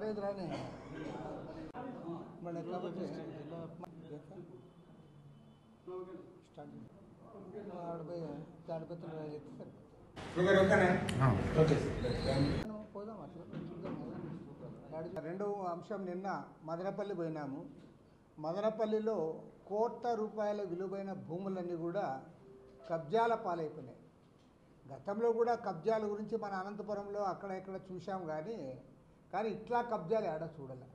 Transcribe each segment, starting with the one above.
College రానే మన కాబట్టి పోదాం అట్లా రెండో అంశం, నిన్న మదనపల్లి పోయినాము. మదనపల్లిలో కోట్ల రూపాయల విలువైన భూములన్నీ కూడా కబ్జాల పాలైపోయినాయి. గతంలో కూడా కబ్జాల గురించి మన అనంతపురంలో అక్కడ ఇక్కడ చూసాం, కానీ ఇట్లా కబ్జాలు ఏడా చూడాలి.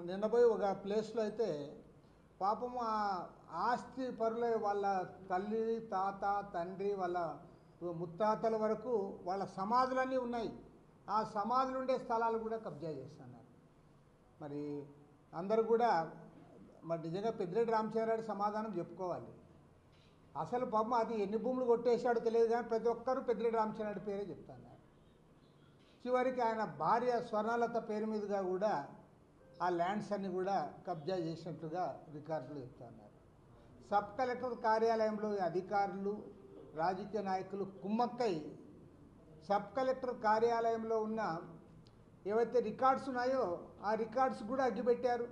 నిన్న పోయి ఒక ప్లేస్లో అయితే పాపం ఆస్తి పరుల వాళ్ళ తల్లి, తాత, తండ్రి, వాళ్ళ ముత్తాతల వరకు వాళ్ళ సమాధులన్నీ ఉన్నాయి. ఆ సమాధులు ఉండే స్థలాలు కూడా కబ్జా చేస్తున్నారు. మరి అందరూ కూడా మరి నిజంగా పెద్దిరెడ్డి రామచంద్రారెడ్డి సమాధానం చెప్పుకోవాలి. అసలు పాపం అది ఎన్ని భూములు కొట్టేశాడో తెలియదు, కానీ ప్రతి ఒక్కరూ పెద్దిరెడ్డి రామచంద్రారెడ్డి పేరే చెప్తున్నారు. చివరికి ఆయన భార్య స్వర్ణలత పేరు మీదుగా కూడా ఆ ల్యాండ్స్ అన్ని కూడా కబ్జా చేసినట్లుగా రికార్డులు చెప్తున్నారు. సబ్ కలెక్టర్ కార్యాలయంలో అధికారులు, రాజకీయ నాయకులు కుమ్మక్కై సబ్ కలెక్టర్ కార్యాలయంలో ఉన్న ఏవైతే రికార్డ్స్ ఉన్నాయో ఆ రికార్డ్స్ కూడా అగ్గిపెట్టారు.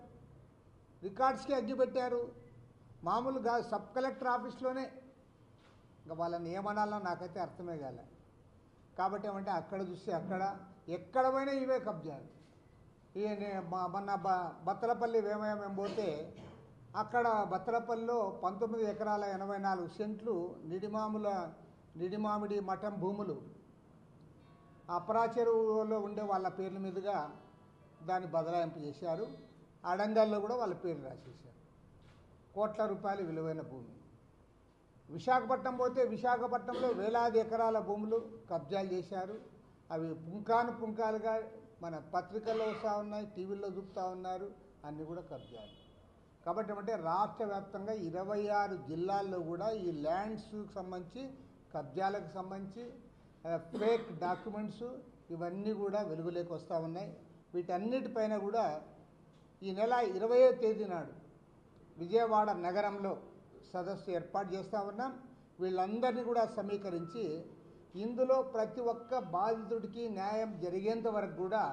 రికార్డ్స్కి అగ్గిపెట్టారు. మామూలుగా సబ్ కలెక్టర్ ఆఫీస్లోనే ఇంకా వాళ్ళని ఏమనాలో నాకైతే అర్థమే కాలే. కాబట్టి ఏమంటే అక్కడ చూస్తే ఎక్కడ పోయినా ఇవే కబ్జాలు. మొన్న బత్తలపల్లి మేము పోతే అక్కడ బత్తలపల్లిలో 19 ఎకరాల 84 సెంట్లు నిడిమామిడి మఠం భూములు అపరా చెరువులో ఉండే వాళ్ళ పేర్ల మీదుగా దాన్ని బదలాయింపు చేశారు. అడంగల్లో కూడా వాళ్ళ పేర్లు రాసేశారు. కోట్ల రూపాయల విలువైన భూమి. విశాఖపట్నం పోతే విశాఖపట్నంలో వేలాది ఎకరాల భూములు కబ్జాలు చేశారు. అవి పుంకాలుగా మన పత్రికల్లో వస్తూ ఉన్నాయి, టీవీల్లో చూపుతూ ఉన్నారు. అన్నీ కూడా కబ్జాలు. కాబట్టి ఏమంటే రాష్ట్ర వ్యాప్తంగా 26 జిల్లాల్లో కూడా ఈ ల్యాండ్స్కి సంబంధించి, కబ్జాలకు సంబంధించి ఫేక్ డాక్యుమెంట్స్ ఇవన్నీ కూడా వెలుగులోకి వస్తూ ఉన్నాయి. వీటన్నిటిపైన కూడా ఈ నెల 20వ తేదీ నాడు విజయవాడ నగరంలో సదస్సు ఏర్పాటు చేస్తూ ఉన్నాం. వీళ్ళందరినీ కూడా సమీకరించి ఇందులో ప్రతి ఒక్క బాధితుడికి న్యాయం జరిగేంత వరకు కూడా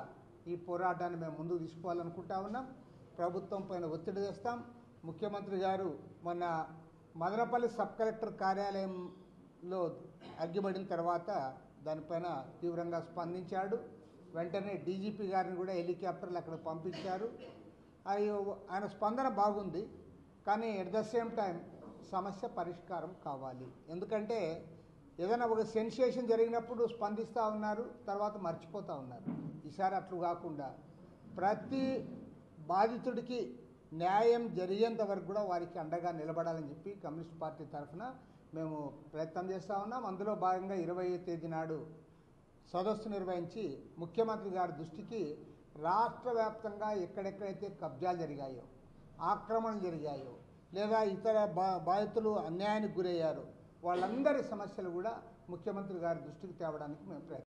ఈ పోరాటాన్ని మేము ముందుకు తీసుకోవాలనుకుంటా ఉన్నాం. ప్రభుత్వం పైన ఒత్తిడి చేస్తాం. ముఖ్యమంత్రి గారు మొన్న మదనపల్లి సబ్ కలెక్టర్ కార్యాలయంలో అగ్గిపడిన తర్వాత దానిపైన తీవ్రంగా స్పందించాడు. వెంటనే డీజీపీ గారిని కూడా హెలికాప్టర్లు అక్కడ పంపించారు. ఆయన స్పందన బాగుంది, కానీ ఎట్ ద సేమ్ టైం సమస్య పరిష్కారం కావాలి. ఎందుకంటే ఏదైనా ఒక సెన్సేషన్ జరిగినప్పుడు స్పందిస్తూ ఉన్నారు, తర్వాత మర్చిపోతూ ఉన్నారు. ఈసారి అట్లు కాకుండా ప్రతి బాధితుడికి న్యాయం జరిగేంత వరకు కూడా వారికి అండగా నిలబడాలని చెప్పి కమ్యూనిస్ట్ పార్టీ తరఫున మేము ప్రయత్నం చేస్తూ ఉన్నాం. అందులో భాగంగా 20వ తేదీ నాడు సదస్సు నిర్వహించి ముఖ్యమంత్రి గారి దృష్టికి రాష్ట్ర వ్యాప్తంగా ఎక్కడెక్కడైతే కబ్జాలు జరిగాయో, ఆక్రమణలు జరిగాయో, లేదా ఇతర బాధితులు అన్యాయానికి గురయ్యారో వాళ్ళందరి సమస్యలు కూడా ముఖ్యమంత్రి గారి దృష్టికి తేవడానికి మేము ప్రయత్నం